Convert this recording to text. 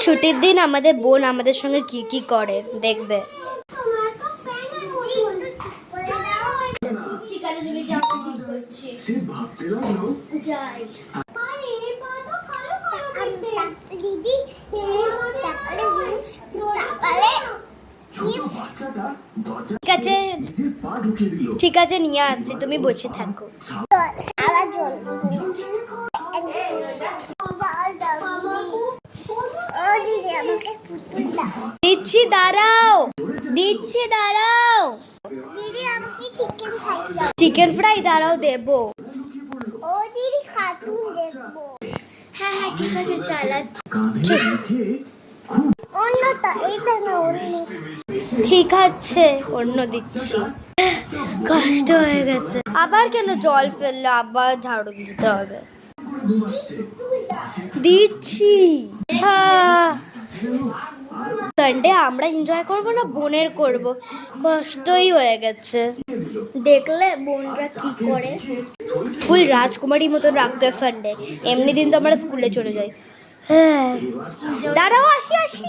ছুটির দিন আমাদের বোন আমাদের সঙ্গে কি কি করে দেখবে। ঠিক আছে তুমি যাও, যাই। দিদি ঠিক আছে, ঠিক আছে নিয়ে আসছি, তুমি বসে থাকো। দিচ্ছি দাঁড়াও, দিচ্ছি দাঁড়াও। চিকেন ফ্রাই দাঁড়াও দেবো। ও দিদি কার্টুন দেখবো। হ্যাঁ হ্যাঁ ঠিক আছে চালাচ্ছি। অন্যটা এইটা না অন্য। ঠিক আছে অন্য দিচ্ছি। কষ্ট হয়ে গেছে। আবার কেন জল ফেললে, আবার ঝাড়ু দিতে হবে। দিচ্ছি। সানডে আমরা এনজয় করবো না বোনের করব, কষ্টই হয়ে গেছে। দেখলে বোনরা কি করে, ফুল রাজকুমারীর মতো রাখতে সানডে। এমনি দিন তো আমরা স্কুলে চলে যাই। হ্যাঁ দাঁড়াও, আসি আসি।